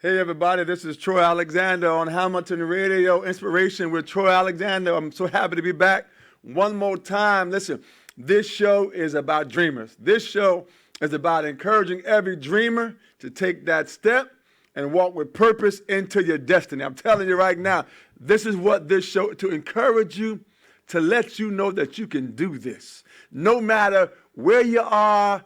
Hey everybody, this is Troy Alexander on Hamilton Radio Inspiration with Troy Alexander. I'm so happy to be back one more time. Listen, this show is about dreamers. This show is about encouraging every dreamer to take that step and walk with purpose into your destiny. I'm telling you right now, this is what this show, to encourage you, to let you know that you can do this. No matter where you are,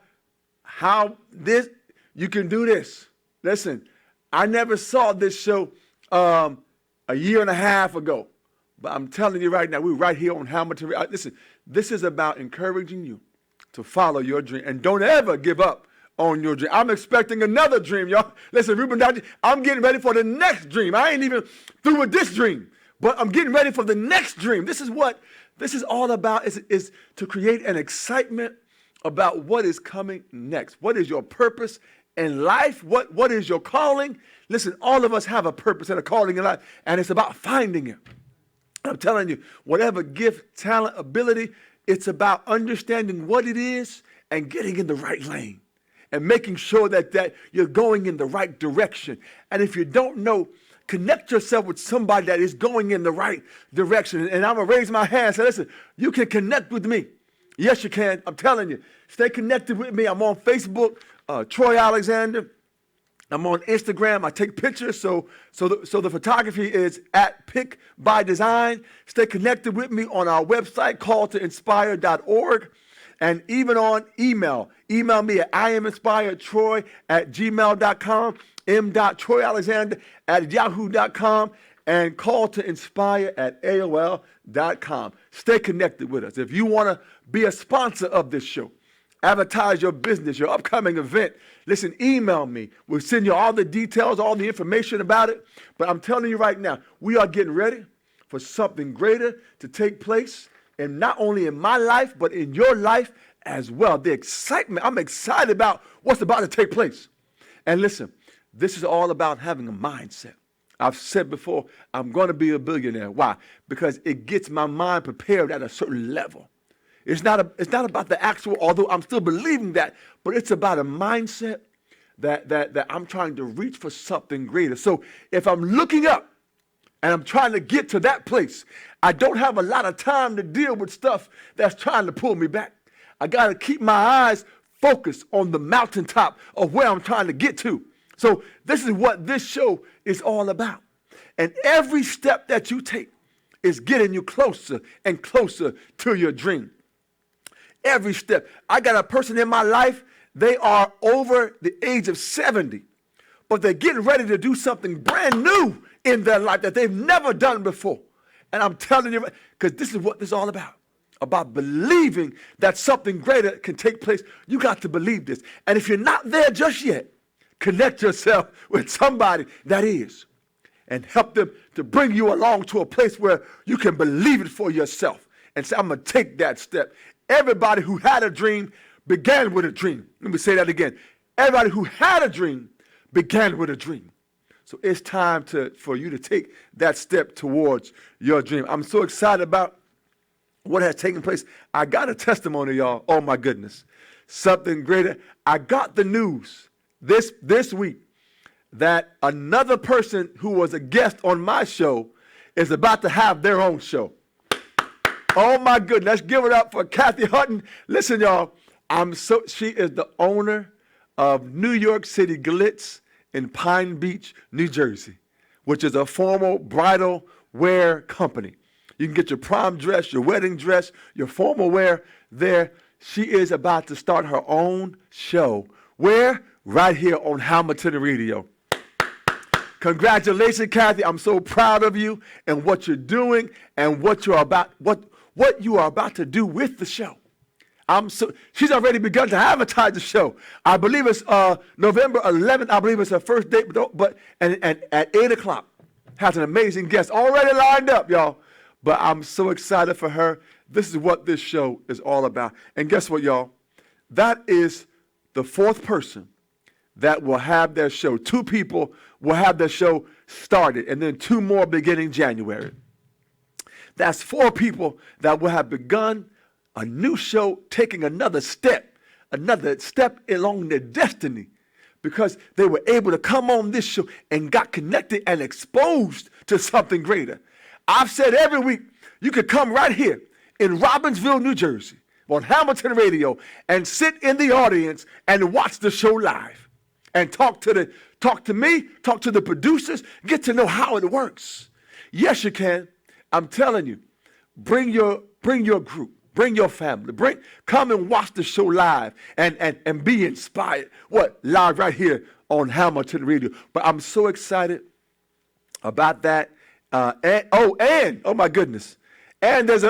you can do this. Listen, I never saw this show a year and a half ago, but I'm telling you right now, we're right here on Hamilton. Listen, this is about encouraging you to follow your dream, and don't ever give up on your dream. I'm expecting another dream, y'all. Listen, Ruben Dodge, I'm getting ready for the next dream. I ain't even through with this dream, but I'm getting ready for the next dream. This is what this is all about, is to create an excitement about what is coming next. What is your purpose in life? What is your calling? Listen, all of us have a purpose and a calling in life, and it's about finding it. I'm telling you, whatever gift, talent, ability, it's about understanding what it is and getting in the right lane and making sure that you're going in the right direction. And if you don't know, connect yourself with somebody that is going in the right direction. And I'm going to raise my hand and say, listen, you can connect with me. Yes, you can. I'm telling you. Stay connected with me. I'm on Facebook, Troy Alexander. I'm on Instagram. I take pictures, so the photography is at Pick by Design. Stay connected with me on our website, calltoinspire.org, and even on email. Email me at iaminspiredtroy@gmail.com, m.troyalexander@yahoo.com, and calltoinspire@aol.com. Stay connected with us. If you want to be a sponsor of this show, advertise your business, your upcoming event, listen, email me. We'll send you all the details, all the information about it. But I'm telling you right now, we are getting ready for something greater to take place, and not only in my life, but in your life as well. The excitement, I'm excited about what's about to take place. And listen, this is all about having a mindset. I've said before, I'm going to be a billionaire. Why? Because it gets my mind prepared at a certain level. It's not about the actual, although I'm still believing that, but it's about a mindset that I'm trying to reach for something greater. So if I'm looking up and I'm trying to get to that place, I don't have a lot of time to deal with stuff that's trying to pull me back. I got to keep my eyes focused on the mountaintop of where I'm trying to get to. So this is what this show is all about. And every step that you take is getting you closer and closer to your dream. Every step. I got a person in my life, they are over the age of 70, but they're getting ready to do something brand new in their life that they've never done before. And I'm telling you, because this is what this is all about believing that something greater can take place. You got to believe this. And if you're not there just yet, connect yourself with somebody that is and help them to bring you along to a place where you can believe it for yourself and say, I'm going to take that step. Everybody who had a dream began with a dream. Let me say that again. Everybody who had a dream began with a dream. So it's time for you to take that step towards your dream. I'm so excited about what has taken place. I got a testimony, y'all. Oh, my goodness. Something greater. I got the news this week that another person who was a guest on my show is about to have their own show. Oh my goodness, let's give it up for Kathy Hutton. Listen, y'all, she is the owner of New York City Glitz in Pine Beach, New Jersey, which is a formal bridal wear company. You can get your prom dress, your wedding dress, your formal wear there. She is about to start her own show. Where? Right here on Hamilton Radio. Congratulations, Kathy. I'm so proud of you and what you're doing and what you are about to do with the show. She's already begun to advertise the show. I believe it's November 11th. I believe it's her first date, and at 8 o'clock. Has an amazing guest already lined up, y'all. But I'm so excited for her. This is what this show is all about. And guess what, y'all? That is the fourth person that will have their show. 2 people will have their show started, and then 2 more beginning January. That's 4 people that will have begun a new show, taking another step along their destiny because they were able to come on this show and got connected and exposed to something greater. I've said every week, you could come right here in Robbinsville, New Jersey, on Hamilton Radio, and sit in the audience and watch the show live and talk to me, talk to the producers, get to know how it works. Yes, you can. I'm telling you, bring your group, bring your family, come and watch the show live and be inspired. Live right here on Hamilton Radio. But I'm so excited about that. Oh my goodness. And there's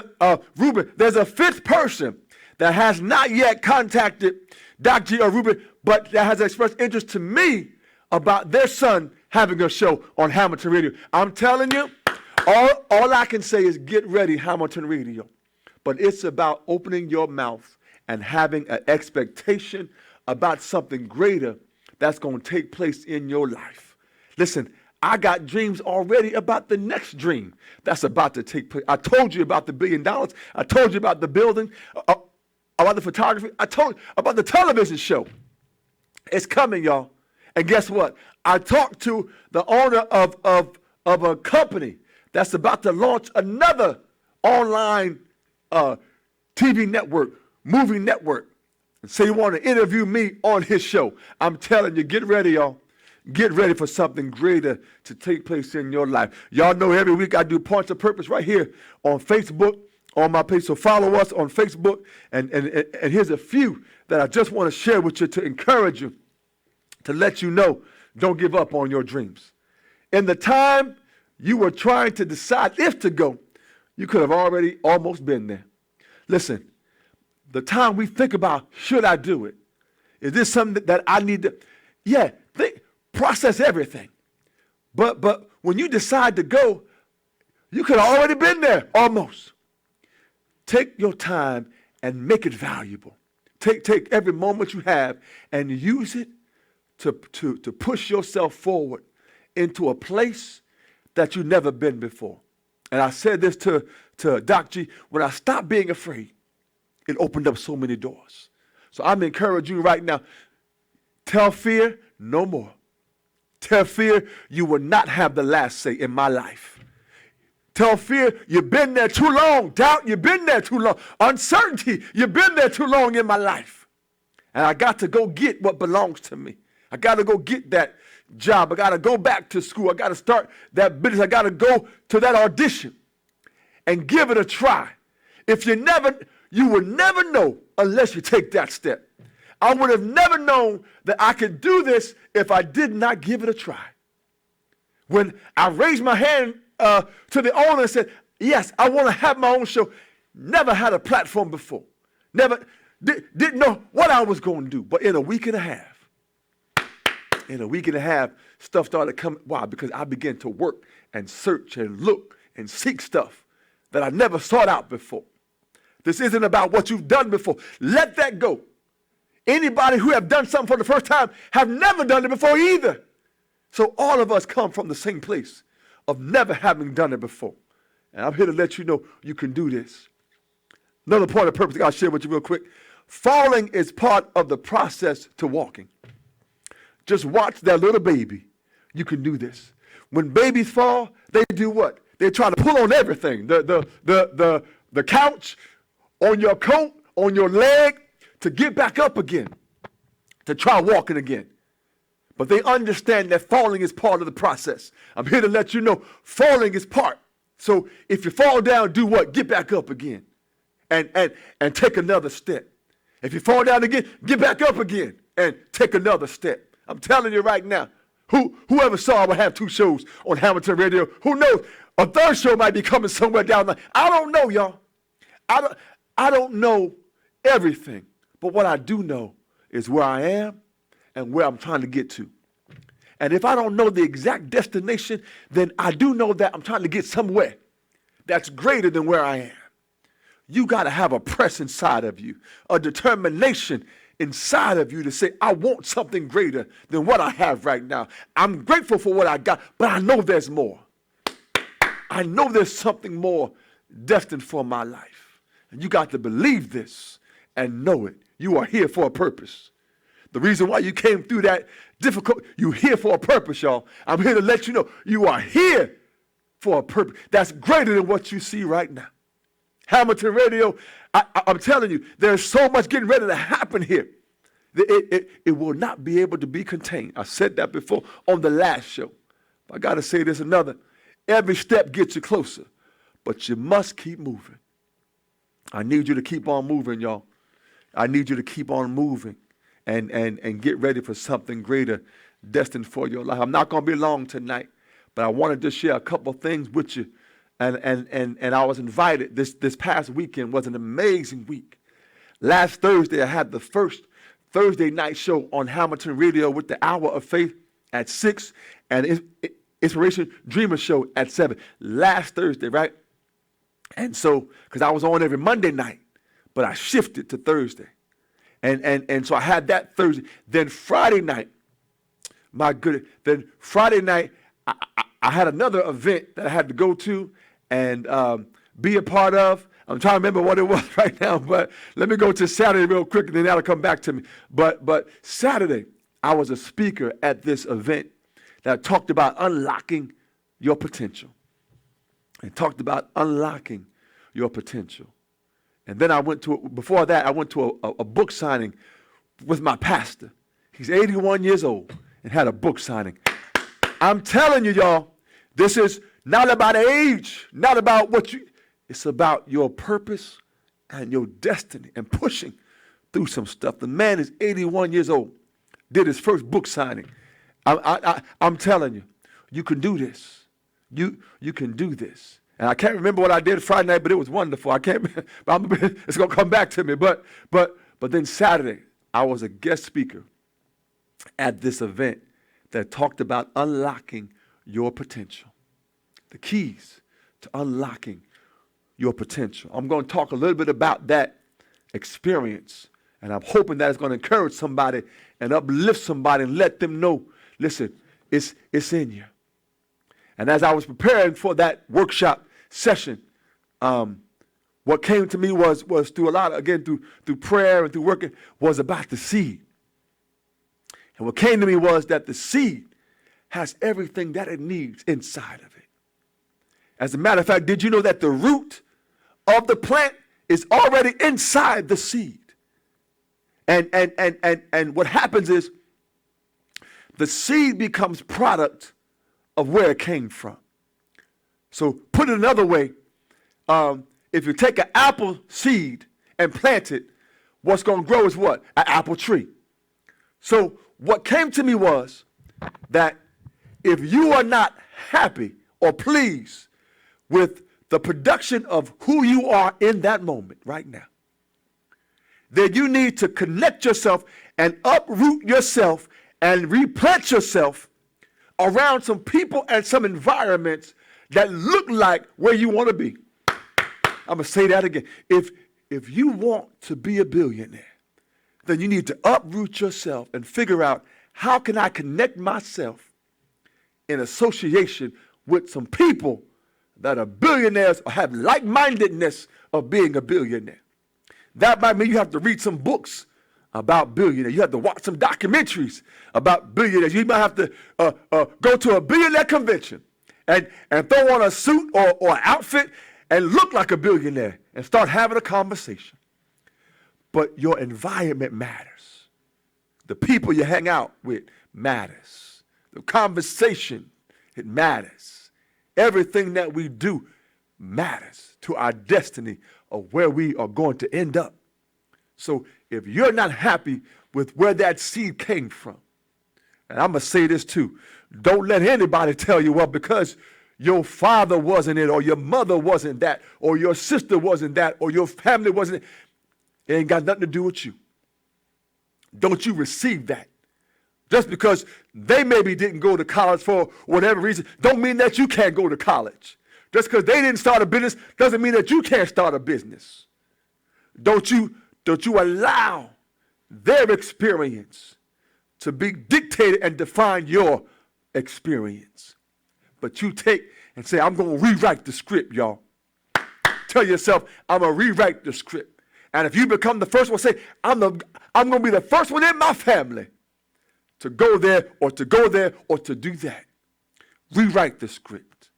Ruben, there's a fifth person that has not yet contacted Doc G or Ruben, but that has expressed interest to me about their son having a show on Hamilton Radio. I'm telling you, all I can say is get ready, Hamilton Radio. But it's about opening your mouth and having an expectation about something greater that's going to take place in your life. Listen, I got dreams already about the next dream that's about to take place. I told you about the $1 billion. I told you about the building, about the photography. I told you about the television show. It's coming, y'all. And guess what? I talked to the owner of a company that's about to launch another online TV network, movie network. And say you want to interview me on his show. I'm telling you, get ready, y'all. Get ready for something greater to take place in your life. Y'all know every week I do Points of Purpose right here on Facebook, on my page. So follow us on Facebook. And here's a few that I just want to share with you to encourage you, to let you know, don't give up on your dreams. In the time you were trying to decide if to go, you could have already almost been there. Listen, the time we think about, should I do it? Is this something that I need to? Yeah, process everything. But when you decide to go, you could have already been there, almost. Take your time and make it valuable. Take every moment you have and use it to push yourself forward into a place that you've never been before. And I said this to Doc G, when I stopped being afraid, it opened up so many doors. So I'm encouraging you right now, tell fear no more. Tell fear you will not have the last say in my life. Tell fear you've been there too long. Doubt you've been there too long. Uncertainty you've been there too long in my life. And I got to go get what belongs to me. I got to go get that job. I got to go back to school. I got to start that business. I got to go to that audition and give it a try. You will never know unless you take that step. I would have never known that I could do this if I did not give it a try. When I raised my hand to the owner and said, yes, I want to have my own show, never had a platform before. Never, didn't know what I was going to do. But in a week and a half, stuff started coming. Why? Because I began to work and search and look and seek stuff that I never sought out before. This isn't about what you've done before. Let that go. Anybody who have done something for the first time have never done it before either. So all of us come from the same place of never having done it before. And I'm here to let you know you can do this. Another point of purpose I'll share with you real quick. Falling is part of the process to walking. Just watch that little baby. You can do this. When babies fall, they do what? They try to pull on everything. The couch, on your coat, on your leg, to get back up again, to try walking again. But they understand that falling is part of the process. I'm here to let you know falling is part. So if you fall down, do what? Get back up again and take another step. If you fall down again, get back up again and take another step. I'm telling you right now, whoever saw I would have 2 shows on Hamilton Radio, who knows? A 3rd show might be coming somewhere down the line. I don't know, y'all. I don't know everything. But what I do know is where I am and where I'm trying to get to. And if I don't know the exact destination, then I do know that I'm trying to get somewhere that's greater than where I am. You got to have a press inside of you, a determination inside of you to say, I want something greater than what I have right now. I'm grateful for what I got, but I know there's more. I know there's something more destined for my life. And you got to believe this and know it. You are here for a purpose. The reason why you came through that difficult, you're here for a purpose, y'all. I'm here to let you know you are here for a purpose that's greater than what you see right now. Hamilton Radio, I'm telling you, there's so much getting ready to happen here. It will not be able to be contained. I said that before on the last show. I got to say this another. Every step gets you closer, but you must keep moving. I need you to keep on moving, y'all. I need you to keep on moving and get ready for something greater destined for your life. I'm not going to be long tonight, but I wanted to share a couple things with you. And I was invited. This past weekend was an amazing week. Last Thursday, I had the first Thursday night show on Hamilton Radio with the Hour of Faith at 6 and Inspiration Dreamer Show at 7. Last Thursday, right? And so, because I was on every Monday night, but I shifted to Thursday. And so I had that Thursday. Then Friday night, my goodness, then Friday night, I had another event that I had to go to and be a part of. I'm trying to remember what it was right now, but let me go to Saturday real quick, and then that'll come back to me. But Saturday, I was a speaker at this event that talked about unlocking your potential. And talked about unlocking your potential. And then before that, I went to a book signing with my pastor. He's 81 years old and had a book signing. I'm telling you, y'all, this is not about age, not about it's about your purpose and your destiny and pushing through some stuff. The man is 81 years old, did his first book signing. I'm telling you, you can do this. You can do this. And I can't remember what I did Friday night, but it was wonderful. I can't. It's gonna come back to me. But then Saturday, I was a guest speaker at this event that talked about unlocking your potential. The keys to unlocking your potential. I'm going to talk a little bit about that experience, and I'm hoping that it's going to encourage somebody and uplift somebody and let them know, listen, it's in you. And as I was preparing for that workshop session, what came to me was through a lot of, again, through prayer and through working, was about the seed. And what came to me was that the seed has everything that it needs inside of it. As a matter of fact, did you know that the root of the plant is already inside the seed? And what happens is the seed becomes product of where it came from. So put it another way, if you take an apple seed and plant it, what's going to grow is what? An apple tree. So what came to me was that if you are not happy or pleased with the production of who you are in that moment right now, then you need to connect yourself and uproot yourself and replant yourself around some people and some environments that look like where you want to be. I'm going to say that again. If you want to be a billionaire, then you need to uproot yourself and figure out, how can I connect myself in association with some people that are billionaires or have like-mindedness of being a billionaire. That might mean you have to read some books about billionaires. You have to watch some documentaries about billionaires. You might have to go to a billionaire convention and throw on a suit or an outfit and look like a billionaire and start having a conversation. But your environment matters. The people you hang out with matters. The conversation, it matters. Everything that we do matters to our destiny of where we are going to end up. So if you're not happy with where that seed came from, and I'm going to say this too, don't let anybody tell you, well, because your father wasn't it, or your mother wasn't that, or your sister wasn't that, or your family wasn't it. It ain't got nothing to do with you. Don't you receive that. Just because they maybe didn't go to college for whatever reason, don't mean that you can't go to college. Just because they didn't start a business doesn't mean that you can't start a business. Don't you allow their experience to be dictated and define your experience. But you take and say, I'm going to rewrite the script, y'all. Tell yourself, I'm going to rewrite the script. And if you become the first one, say, I'm I'm going to be the first one in my family to go there or to go there or to do that. Rewrite the script.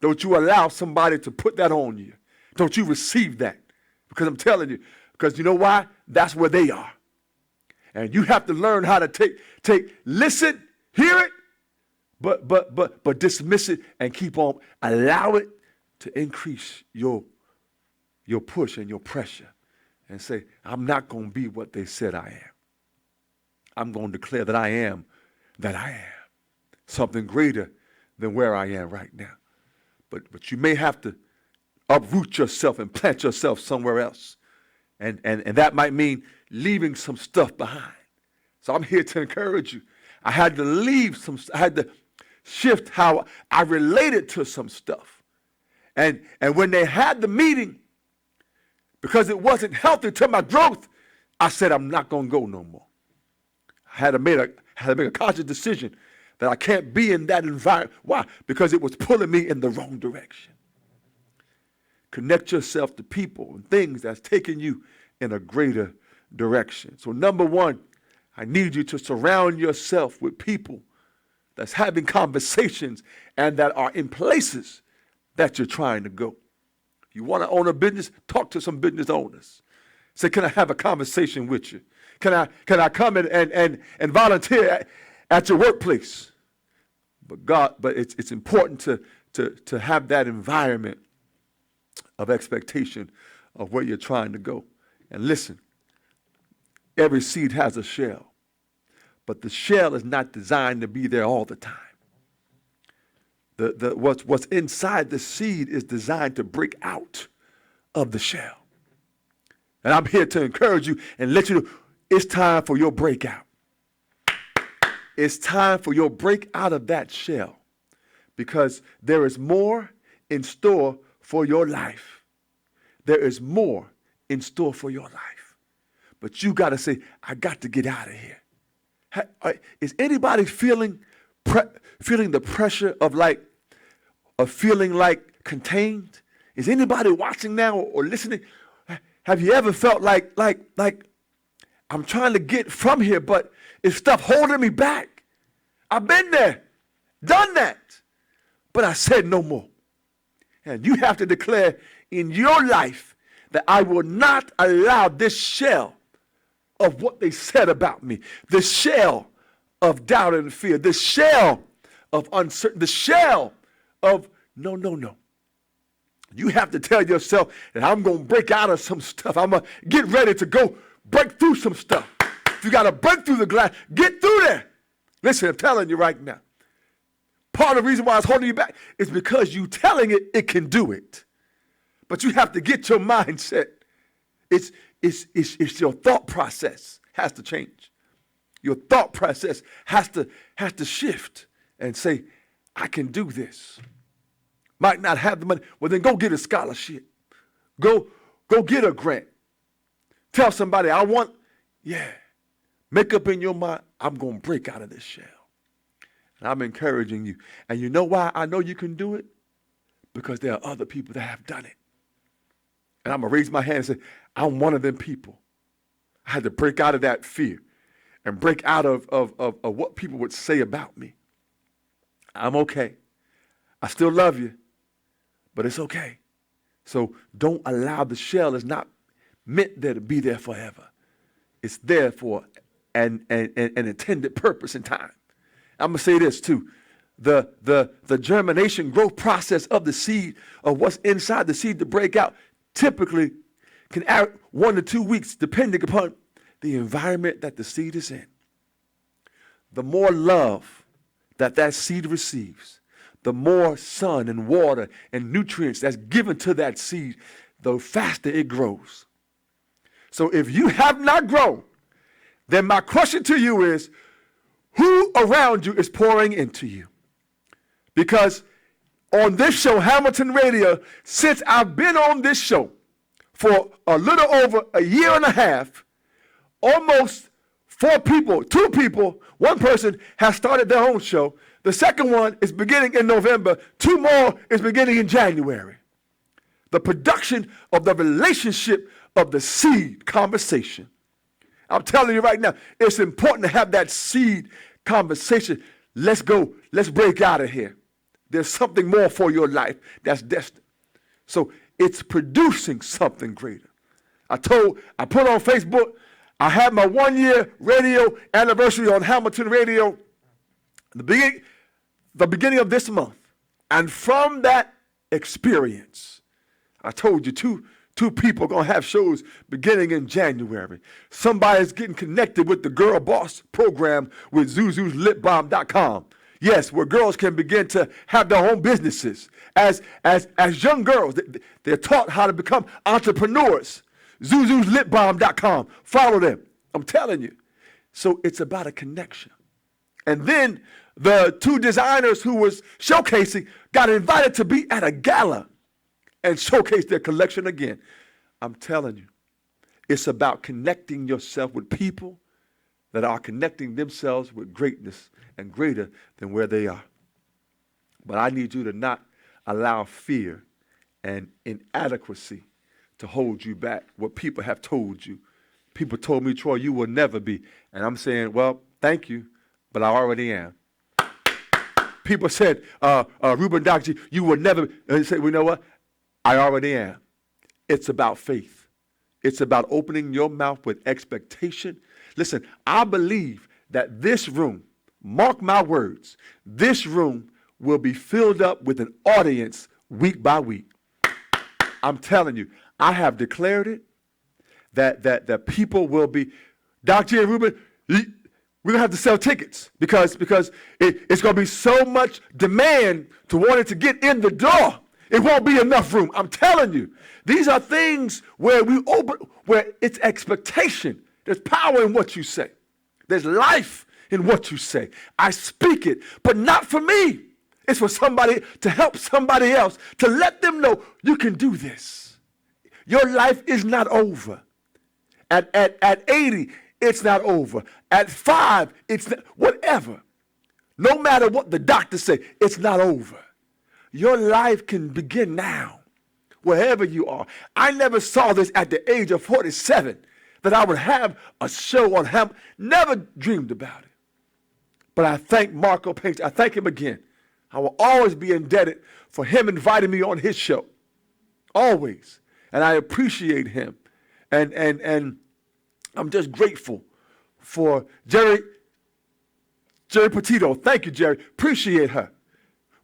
Don't you allow somebody to put that on you. Don't you receive that. Because I'm telling you, because you know why? That's where they are. And you have to learn how to listen, hear it, but dismiss it and keep on. Allow it to increase your push and your pressure. And say, I'm not going to be what they said I am. I'm going to declare that I am something greater than where I am right now. But you may have to uproot yourself and plant yourself somewhere else. And that might mean leaving some stuff behind. So I'm here to encourage you. I had to shift how I related to some stuff. And when they had the meeting, because it wasn't healthy to my growth, I said, I'm not going to go no more. I had to make a conscious decision that I can't be in that environment. Why? Because it was pulling me in the wrong direction. Connect yourself to people and things that's taking you in a greater direction. So number one, I need you to surround yourself with people that's having conversations and that are in places that you're trying to go. You want to own a business? Talk to some business owners. Say, can I have a conversation with you? Can I come and volunteer at your workplace? But it's important to have that environment of expectation of where you're trying to go. And listen, every seed has a shell, but the shell is not designed to be there all the time. What's inside the seed is designed to break out of the shell. And I'm here to encourage you and let you know it's time for your breakout. It's time for your break out of that shell, because there is more in store for your life. There is more in store for your life. But you got to say, I got to get out of here. Is anybody feeling the pressure of feeling like contained? Is anybody watching now or listening? Have you ever felt like I'm trying to get from here, but it's stuff holding me back? I've been there, done that, but I said no more. And you have to declare in your life that I will not allow this shell of what they said about me, the shell of doubt and fear, the shell of uncertainty, the shell of no. You have to tell yourself that I'm going to break out of some stuff. I'm going to get ready to go break through some stuff. If you got to break through the glass, get through there. Listen, I'm telling you right now. Part of the reason why it's holding you back is because you telling it can do it. But you have to get your mindset. It's your thought process has to change. Your thought process has to shift and say, I can do this. Might not have the money. Well, then go get a scholarship. Go get a grant. Tell somebody, make up in your mind, I'm going to break out of this shell. And I'm encouraging you. And you know why I know you can do it? Because there are other people that have done it. And I'm going to raise my hand and say, I'm one of them people. I had to break out of that fear and break out of what people would say about me. I'm okay. I still love you, but it's okay. So don't allow the shell. It's not meant there to be there forever. It's there for an intended purpose and time. I'm going to say this too. The germination growth process of the seed, of what's inside the seed to break out, typically can add 1 to 2 weeks depending upon the environment that the seed is in. The more love that seed receives, the more sun and water and nutrients that's given to that seed, the faster it grows. So if you have not grown, then my question to you is, who around you is pouring into you? Because on this show, Hamilton Radio, since I've been on this show for a little over a year and a half, almost 2 people, 1 person has started their own show. The second one is beginning in November. 2 more is beginning in January. The production of the relationship of the seed conversation I'm telling you right now, it's important to have that seed conversation. Let's go. Let's break out of here. There's something more for your life that's destined. So it's producing something greater. I put on Facebook, I had my 1-year radio anniversary on Hamilton Radio, the beginning of this month. And from that experience, I told you two people are going to have shows beginning in January. Somebody's getting connected with the Girl Boss program with Zuzu'sLipBalm.com. Yes, where girls can begin to have their own businesses. As young girls, they're taught how to become entrepreneurs. Zuzu'sLipBalm.com. Follow them. I'm telling you. So it's about a connection. And then the two designers who was showcasing got invited to be at a gala and showcase their collection again. I'm telling you, it's about connecting yourself with people that are connecting themselves with greatness and greater than where they are. But I need you to not allow fear and inadequacy to hold you back. What people have told you. People told me, Troy, you will never be. And I'm saying, well, thank you, but I already am. People said, Ruben Doctor, you will never. And they said, well, you know what? I already am. It's about faith. It's about opening your mouth with expectation. Listen, I believe that this room, mark my words, this room will be filled up with an audience week by week. I'm telling you, I have declared it, that people will be, Dr. and Ruben, we're going to have to sell tickets because it's going to be so much demand to want it to get in the door. It won't be enough room. I'm telling you. These are things where where it's expectation. There's power in what you say. There's life in what you say. I speak it, but not for me. It's for somebody to help somebody else, to let them know you can do this. Your life is not over. At 80, it's not over. At 5, it's not, whatever. No matter what the doctors say, it's not over. Your life can begin now, wherever you are. I never saw this at the age of 47, that I would have a show on Hamilton. Never dreamed about it. But I thank Marco Painter. I thank him again. I will always be indebted for him inviting me on his show. Always. And I appreciate him. And I'm just grateful for Jerry Petito. Thank you, Jerry. Appreciate her.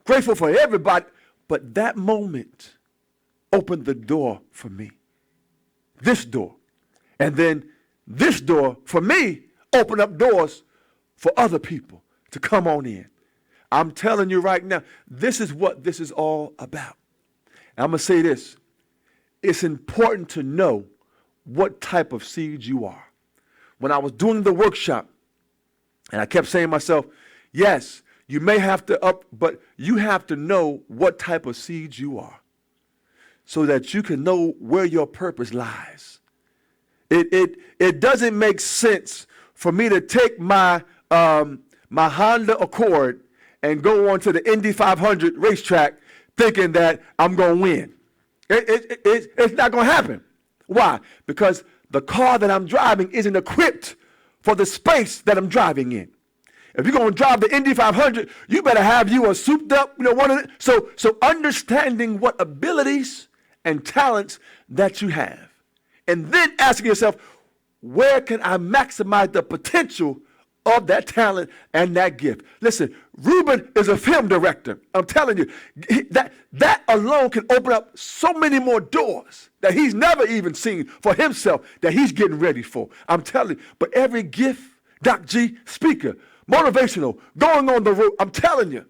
Grateful for everybody. But that moment opened the door for me. This door. And then this door, for me, opened up doors for other people to come on in. I'm telling you right now, this is what this is all about. And I'm going to say this. It's important to know what type of seed you are. When I was doing the workshop, and I kept saying to myself, yes, you may have to but you have to know what type of seed you are so that you can know where your purpose lies. It doesn't make sense for me to take my Honda Accord and go on to the Indy 500 racetrack thinking that I'm going to win. It's not going to happen. Why? Because the car that I'm driving isn't equipped for the space that I'm driving in. If you're going to drive the Indy 500, you better have you a souped up, one of the, so understanding what abilities and talents that you have. And then asking yourself, where can I maximize the potential of that talent and that gift? Listen, Ruben is a film director. I'm telling you, that alone can open up so many more doors that he's never even seen for himself that he's getting ready for. I'm telling you, but every gift, Doc G, speaker, motivational, going on the road, I'm telling you,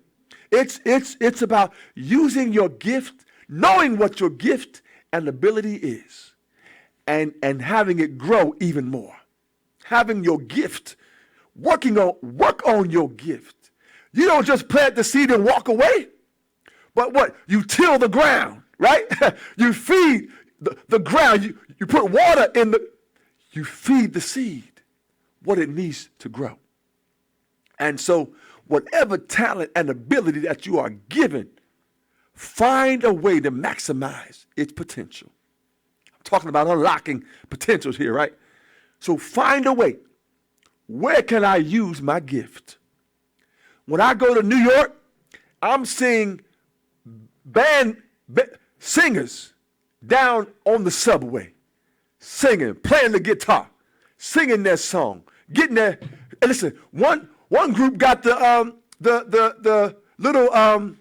it's about using your gift, knowing what your gift and ability is, and having it grow even more. Having your gift, work on your gift. You don't just plant the seed and walk away, but what? You till the ground, right? You feed the ground. You put water in you feed the seed what it needs to grow. And so whatever talent and ability that you are given, find a way to maximize its potential. I'm talking about unlocking potentials here, right? So find a way. Where can I use my gift? When I go to New York, I'm seeing singers down on the subway, singing, playing the guitar, singing their song, getting there. And listen, one group got the little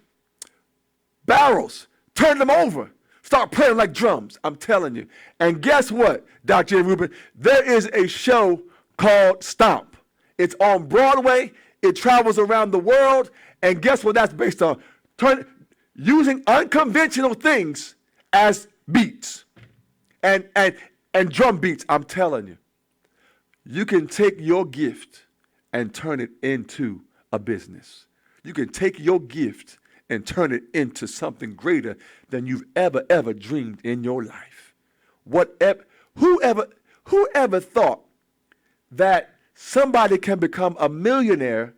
barrels, turned them over, start playing like drums. I'm telling you. And guess what, Dr. Rubin? There is a show called Stomp. It's on Broadway. It travels around the world. And guess what that's based on? Using unconventional things as beats and drum beats. I'm telling you, you can take your gift and turn it into a business. You can take your gift and turn it into something greater than you've ever dreamed in your life. Whoever thought that somebody can become a millionaire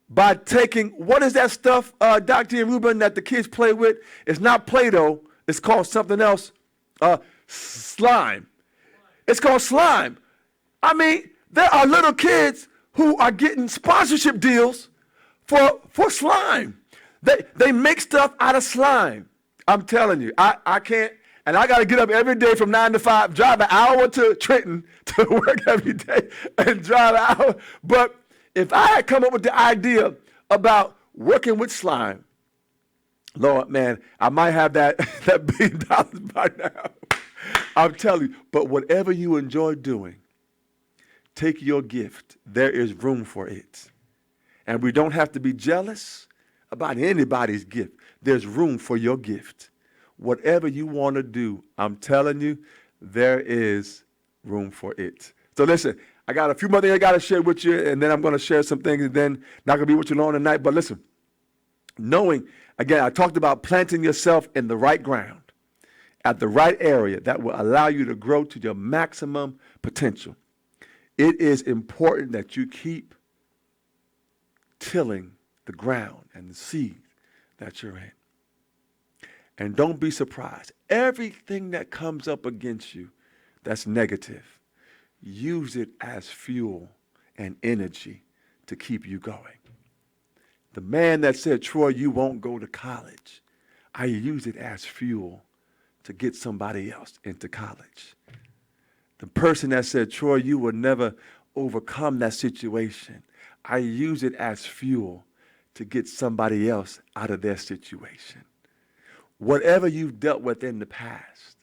by taking, what is that stuff, Dr. Rubin, that the kids play with? It's not Play-Doh. It's called something else. Slime. It's called slime. I mean, there are little kids who are getting sponsorship deals for slime. They make stuff out of slime. I'm telling you, I can't, and I got to get up every day from 9 to 5, drive an hour to Trenton to work every day and drive an hour. But if I had come up with the idea about working with slime, Lord, man, I might have that $1 billion by now. I'm telling you, but whatever you enjoy doing, take your gift. There is room for it. And we don't have to be jealous about anybody's gift. There's room for your gift. Whatever you want to do, I'm telling you, there is room for it. So listen, I got a few more things I got to share with you, and then I'm going to share some things, and then not going to be with you long tonight. But listen, knowing, again, I talked about planting yourself in the right ground, at the right area that will allow you to grow to your maximum potential. It is important that you keep tilling the ground and the seed that you're in. And don't be surprised. Everything that comes up against you that's negative, use it as fuel and energy to keep you going. The man that said, Troy, you won't go to college, I use it as fuel to get somebody else into college. The person that said, Troy, you will never overcome that situation, I use it as fuel to get somebody else out of their situation. Whatever you've dealt with in the past,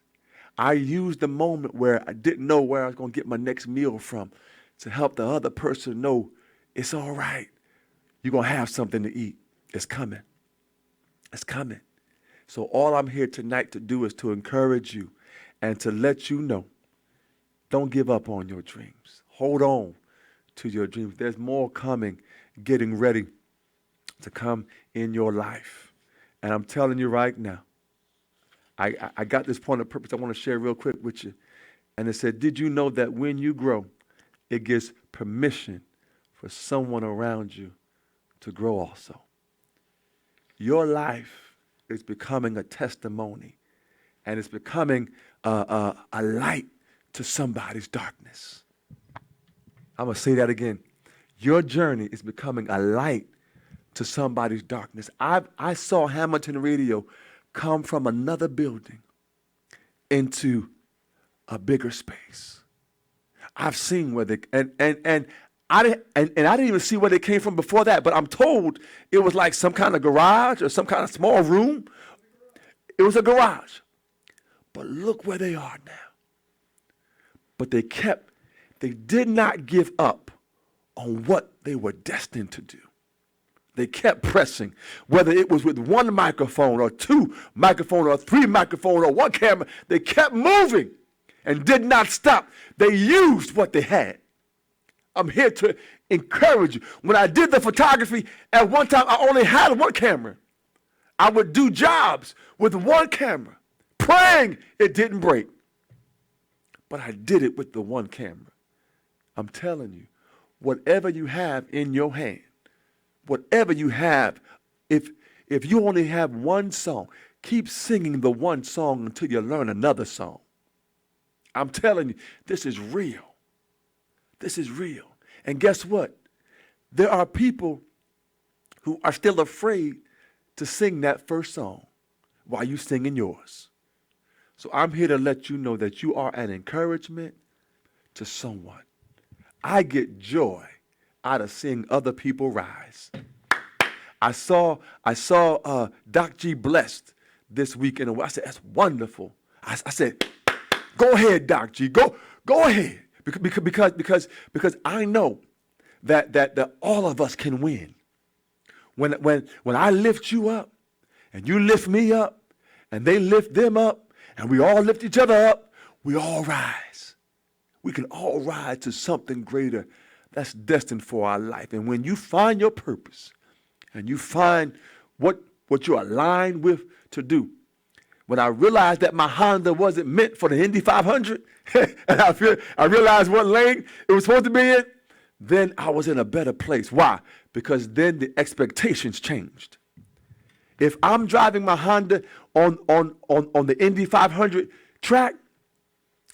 I used the moment where I didn't know where I was going to get my next meal from to help the other person know it's all right. You're going to have something to eat. It's coming. It's coming. So all I'm here tonight to do is to encourage you and to let you know, don't give up on your dreams. Hold on to your dreams. There's more coming, getting ready to come in your life. And I'm telling you right now, I got this point of purpose I want to share real quick with you. And it said, did you know that when you grow, it gives permission for someone around you to grow also? Your life is becoming a testimony, and it's becoming a light to somebody's darkness. I'm going to say that again. Your journey is becoming a light to somebody's darkness. I saw Hamilton Radio come from another building into a bigger space. I've seen where they and I didn't even see where they came from before that, but I'm told it was like some kind of garage or some kind of small room. It was a garage. But look where they are now. But they did not give up on what they were destined to do. They kept pressing, whether it was with one microphone or two microphones or three microphones or one camera. They kept moving and did not stop. They used what they had. I'm here to encourage you. When I did the photography, at one time I only had one camera. I would do jobs with one camera, praying it didn't break. But I did it with the one camera. I'm telling you, whatever you have in your hand, whatever you have, if you only have one song, keep singing the one song until you learn another song. I'm telling you, this is real. This is real. And guess what? There are people who are still afraid to sing that first song while you singing yours. So I'm here to let you know that you are an encouragement to someone. I get joy out of seeing other people rise. I saw Doc G blessed this weekend. I said, that's wonderful. I said, go ahead, Doc G. Go ahead. Because I know that all of us can win. When I lift you up and you lift me up and they lift them up and we all lift each other up, we all rise. We can all rise to something greater that's destined for our life. And when you find your purpose and you find what you're aligned with to do, when I realized that my Honda wasn't meant for the Indy 500, and I realized what lane it was supposed to be in, then I was in a better place. Why? Because then the expectations changed. If I'm driving my Honda on the Indy 500 track,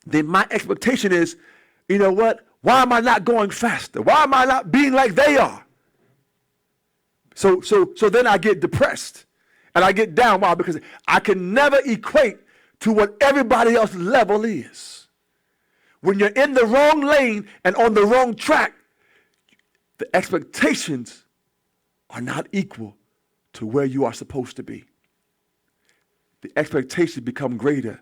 then my expectation is, you know what? Why am I not going faster? Why am I not being like they are? So then I get depressed and I get down. Why? Because I can never equate to what everybody else's level is. When you're in the wrong lane and on the wrong track, the expectations are not equal to where you are supposed to be. The expectations become greater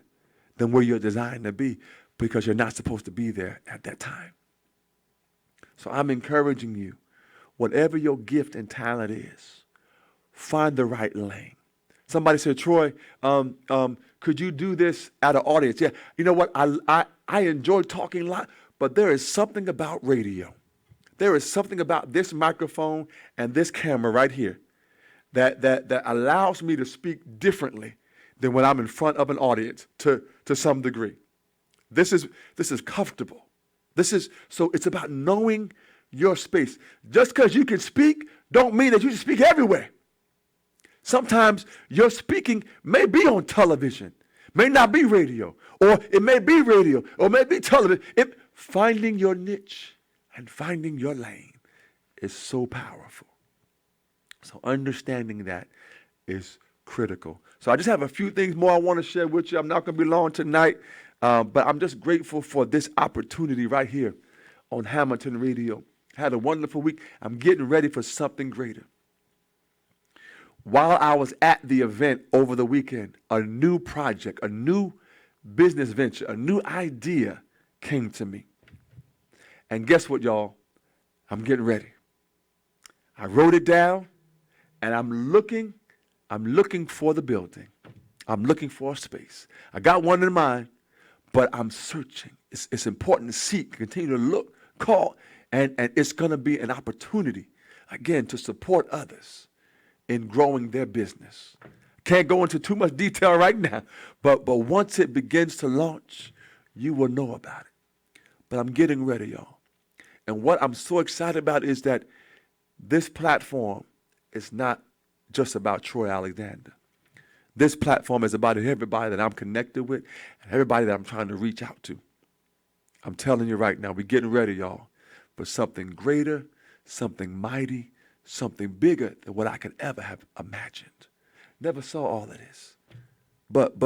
than where you're designed to be because you're not supposed to be there at that time. So I'm encouraging you, whatever your gift and talent is, find the right lane. Somebody said, Troy, could you do this at an audience? Yeah, you know what? I enjoy talking a lot, but there is something about radio. There is something about this microphone and this camera right here that allows me to speak differently than when I'm in front of an audience to some degree. This is comfortable. So it's about knowing your space. Just because you can speak don't mean that you can speak everywhere. Sometimes your speaking may be on television, may not be radio, or it may be radio, or it may be television. Finding your niche and finding your lane is so powerful. So understanding that is critical. So I just have a few things more I want to share with you. I'm not going to be long tonight, but I'm just grateful for this opportunity right here on Hamilton Radio. Had a wonderful week. I'm getting ready for something greater. While I was at the event over the weekend, a new project, a new business venture, a new idea came to me. And guess what, y'all? I'm getting ready. I wrote it down, and I'm looking for the building. I'm looking for a space. I got one in mind, but I'm searching. It's important to seek, continue to look, call, and it's going to be an opportunity, again, to support others in growing their business. Can't go into too much detail right now, but once it begins to launch, you will know about it. But I'm getting ready, y'all. And what I'm so excited about is that this platform is not just about Troy Alexander. This platform is about everybody that I'm connected with and everybody that I'm trying to reach out to. I'm telling you right now, we're getting ready, y'all, for something greater, something mighty, something bigger than what I could ever have imagined. Never saw all of this. But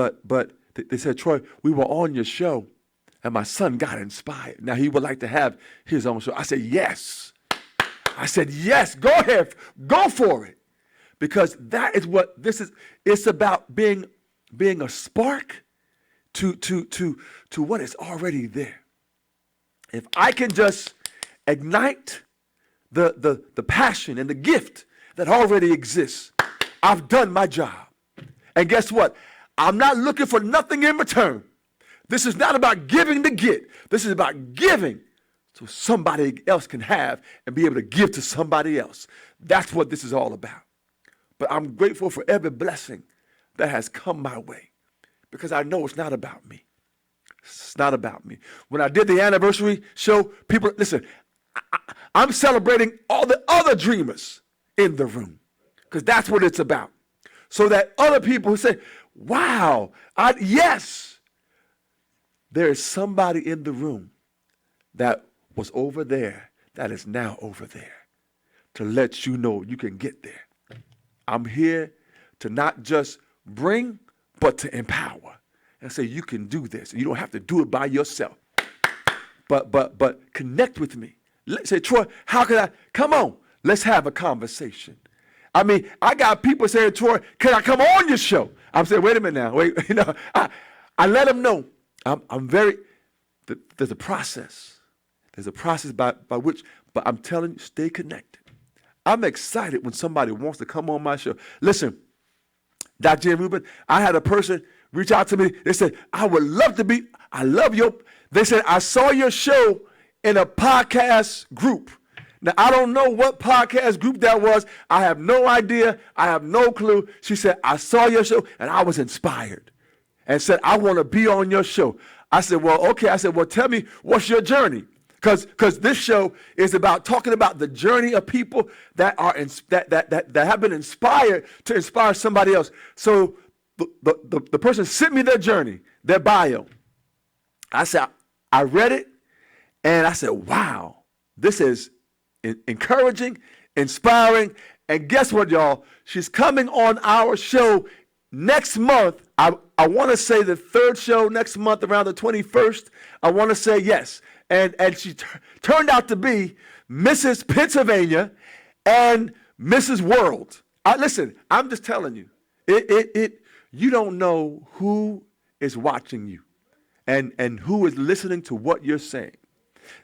they said, Troy, we were on your show and my son got inspired. Now he would like to have his own show. I said, yes. Yes, go ahead, go for it. Because that is what this is. It's about being a spark to what is already there. If I can just ignite the passion and the gift that already exists, I've done my job. And guess what? I'm not looking for nothing in return. This is not about giving to get. This is about giving so somebody else can have and be able to give to somebody else. That's what this is all about. But I'm grateful for every blessing that has come my way because I know it's not about me. It's not about me. When I did the anniversary show, people, listen, I'm celebrating all the other dreamers in the room because that's what it's about. So that other people who say, wow, yes, there is somebody in the room that was over there that is now over there to let you know you can get there. I'm here to not just bring, but to empower and say you can do this. You don't have to do it by yourself. But connect with me. Let's say, Troy, how can I? Come on, let's have a conversation. I mean, I got people saying, Troy, can I come on your show? I'm saying, wait a minute now. Wait, I let them know. I'm very. There's a process. There's a process by which, but I'm telling you, stay connected. I'm excited when somebody wants to come on my show. Listen, Dr. Jim Rubin, I had a person reach out to me. They said, I would love to be, I love your, they said, I saw your show in a podcast group. Now, I don't know what podcast group that was. I have no idea. I have no clue. She said, I saw your show and I was inspired and said, I want to be on your show. I said, well, okay. I said, well, tell me, what's your journey? Because this show is about talking about the journey of people that are that have been inspired to inspire somebody else. So the person sent me their journey, their bio. I said, I read it, and I said, wow, this is encouraging, inspiring. And guess what, y'all? She's coming on our show next month. I want to say the third show next month around the 21st. I want to say yes. And she turned out to be Mrs. Pennsylvania and Mrs. World. Listen, I'm just telling you, you don't know who is watching you and who is listening to what you're saying.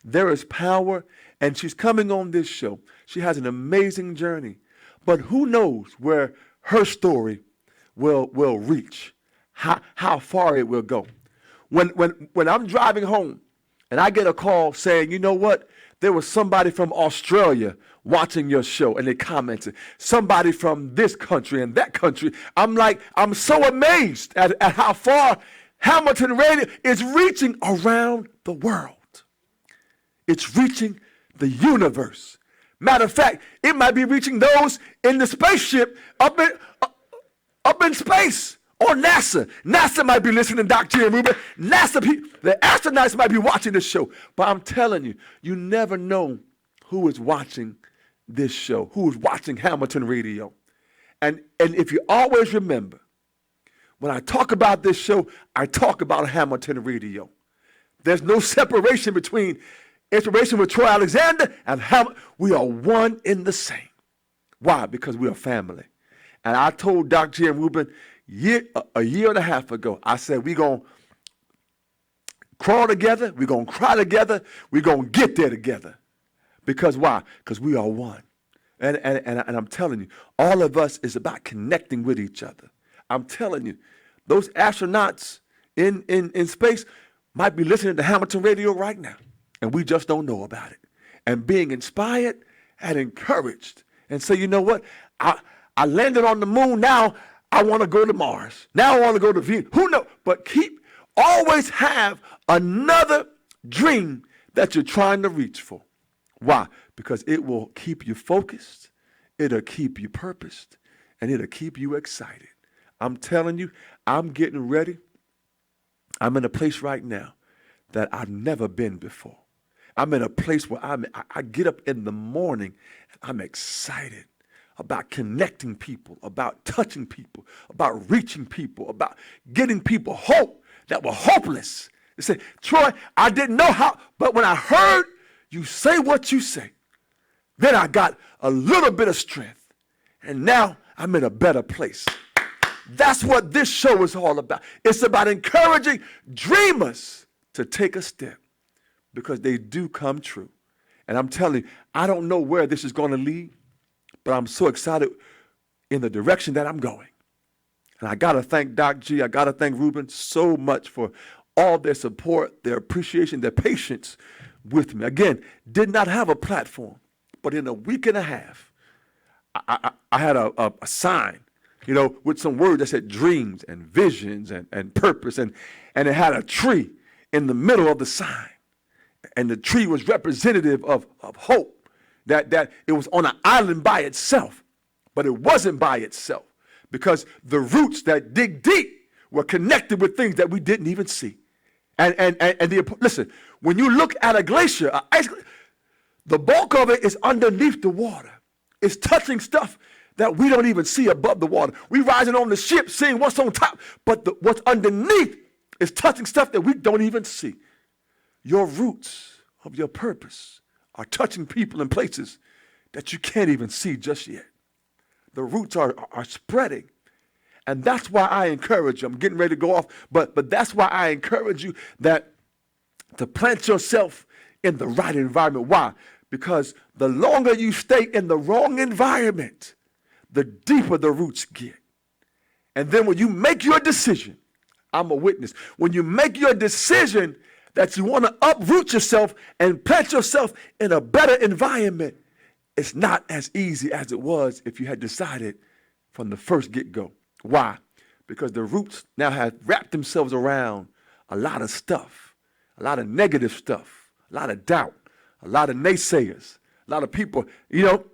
There is power, and she's coming on this show. She has an amazing journey, but who knows where her story will reach, how far it will go. When I'm driving home, and I get a call saying, you know what? There was somebody from Australia watching your show, and they commented. Somebody from this country and that country. I'm so amazed at how far Hamilton Radio is reaching around the world. It's reaching the universe. Matter of fact, it might be reaching those in the spaceship up in space. Or NASA. NASA might be listening to Dr. Jim Rubin. NASA people, the astronauts might be watching this show. But I'm telling you, you never know who is watching this show, who is watching Hamilton Radio. And if you always remember, when I talk about this show, I talk about Hamilton Radio. There's no separation between Inspiration with Troy Alexander and Hamilton. We are one in the same. Why? Because we are family. And I told Dr. Jim Rubin, a year and a half ago, I said, we're going to crawl together, we're going to cry together, we're going to get there together. Because why? Because we are one. And I'm telling you, all of us is about connecting with each other. I'm telling you, those astronauts in space might be listening to Hamilton Radio right now, and we just don't know about it. And being inspired and encouraged and say, you know what? I landed on the moon, now I want to go to Mars. Now I want to go to Venus. Who knows? But always have another dream that you're trying to reach for. Why? Because it will keep you focused, it'll keep you purposed, and it'll keep you excited. I'm telling you, I'm getting ready. I'm in a place right now that I've never been before. I'm in a place where I get up in the morning and I'm excited about connecting people, about touching people, about reaching people, about getting people hope that were hopeless. They say, Troy, I didn't know how, but when I heard you say what you say, then I got a little bit of strength. And now I'm in a better place. That's what this show is all about. It's about encouraging dreamers to take a step because they do come true. And I'm telling you, I don't know where this is going to lead, but I'm so excited in the direction that I'm going. And I got to thank Doc G, I got to thank Rubin so much for all their support, their appreciation, their patience with me. Again, did not have a platform, but in a week and a half, I had a sign, with some words that said dreams and visions and purpose. And it had a tree in the middle of the sign. And the tree was representative of hope. That it was on an island by itself, but it wasn't by itself because the roots that dig deep were connected with things that we didn't even see. Listen, when you look at a glacier, the bulk of it is underneath the water. It's touching stuff that we don't even see above the water. We rising on the ship, seeing what's on top, but what's underneath is touching stuff that we don't even see. Your roots of your purpose are touching people and places that you can't even see just yet. The roots are spreading. And that's why I encourage you. I'm getting ready to go off, but that's why I encourage you that to plant yourself in the right environment. Why? Because the longer you stay in the wrong environment, the deeper the roots get. And then when you make your decision, I'm a witness, when you make your decision that you want to uproot yourself and plant yourself in a better environment, it's not as easy as it was if you had decided from the first get-go. Why? Because the roots now have wrapped themselves around a lot of stuff, a lot of negative stuff, a lot of doubt, a lot of naysayers, a lot of people. You know,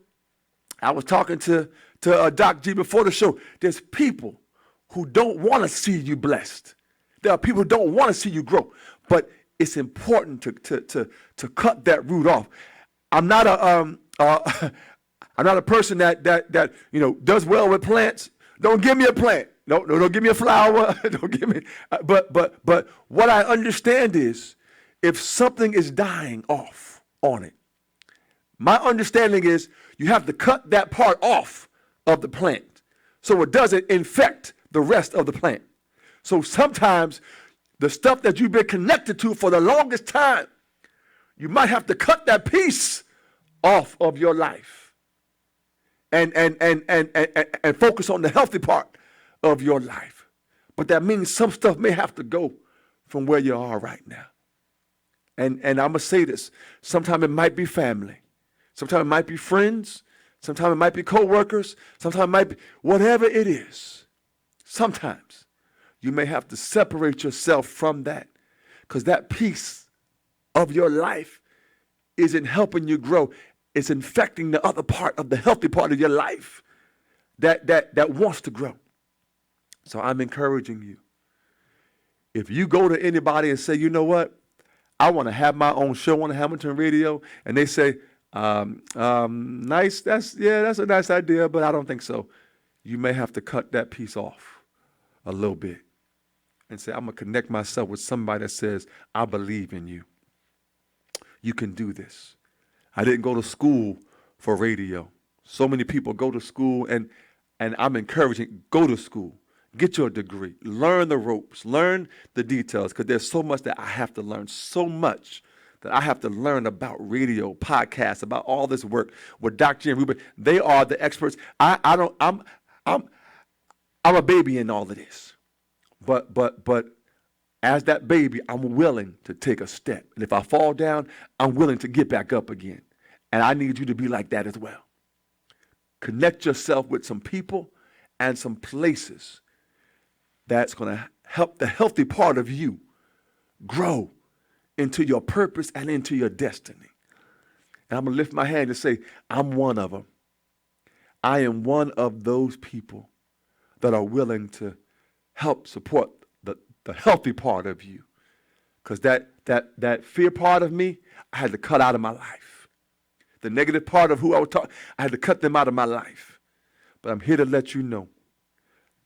I was talking to Doc G before the show. There's people who don't want to see you blessed. There are people who don't want to see you grow. But it's important to cut that root off. I'm not a person that you know does well with plants. Don't give me a plant. No, don't give me a flower. Don't give me. But what I understand is, if something is dying off on it, my understanding is you have to cut that part off of the plant so it doesn't infect the rest of the plant. So sometimes the stuff that you've been connected to for the longest time, you might have to cut that piece off of your life. And focus on the healthy part of your life. But that means some stuff may have to go from where you are right now. And I'm going to say this. Sometimes it might be family. Sometimes it might be friends. Sometimes it might be co-workers. Sometimes it might be whatever it is. Sometimes you may have to separate yourself from that because that piece of your life isn't helping you grow. It's infecting the other part of the healthy part of your life that wants to grow. So I'm encouraging you. If you go to anybody and say, you know what, I want to have my own show on Hamilton Radio, and they say, nice, that's a nice idea, but I don't think so. You may have to cut that piece off a little bit and say, I'm going to connect myself with somebody that says, I believe in you. You can do this. I didn't go to school for radio. So many people go to school, and I'm encouraging, go to school, get your degree, learn the ropes, learn the details, because there's so much that I have to learn, so much that I have to learn about radio, podcasts, about all this work with Dr. and Ruben. They are the experts. I'm a baby in all of this, but as that baby, I'm willing to take a step, and if I fall down, I'm willing to get back up again. And I need you to be like that as well. Connect yourself with some people and some places that's going to help the healthy part of you grow into your purpose and into your destiny. And I'm going to lift my hand and say, I'm one of them. I am one of those people that are willing to help support the healthy part of you. Because that fear part of me, I had to cut out of my life. The negative part of who I was talking, I had to cut them out of my life. But I'm here to let you know,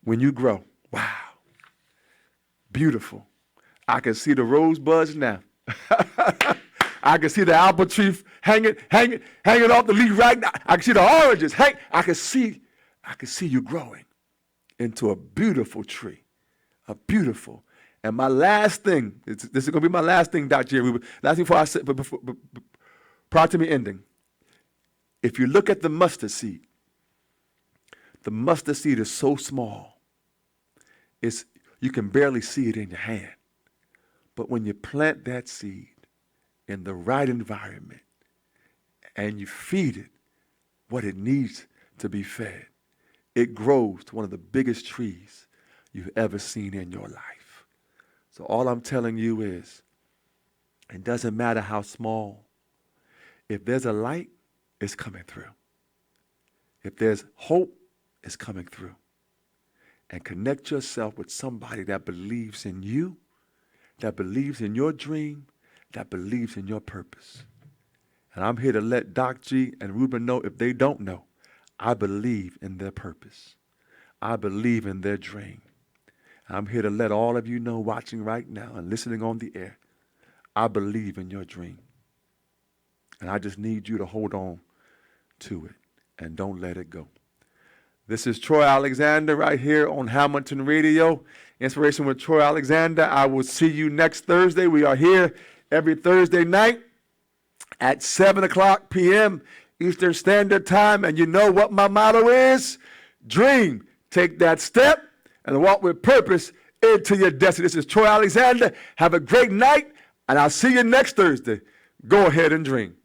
when you grow, wow, beautiful. I can see the rosebuds now. I can see the apple tree hanging off the leaf right now. I can see the oranges. I can see you growing into a beautiful tree, a beautiful. And my last thing, this is going to be my last thing, Dr. Jerry. Last thing before I say, prior to me ending. If you look at the mustard seed is so small, you can barely see it in your hand. But when you plant that seed in the right environment and you feed it what it needs to be fed, it grows to one of the biggest trees you've ever seen in your life. So all I'm telling you is, it doesn't matter how small. If there's a light, it's coming through. If there's hope, it's coming through. And connect yourself with somebody that believes in you, that believes in your dream, that believes in your purpose. And I'm here to let Doc G and Ruben know, if they don't know, I believe in their purpose. I believe in their dream. I'm here to let all of you know, watching right now and listening on the air, I believe in your dream. And I just need you to hold on to it and don't let it go. This is Troy Alexander right here on Hamilton Radio. Inspiration with Troy Alexander. I will see you next Thursday. We are here every Thursday night at 7 o'clock p.m. Eastern Standard Time. And you know what my motto is? Dream. Take that step and walk with purpose into your destiny. This is Troy Alexander. Have a great night, and I'll see you next Thursday. Go ahead and dream.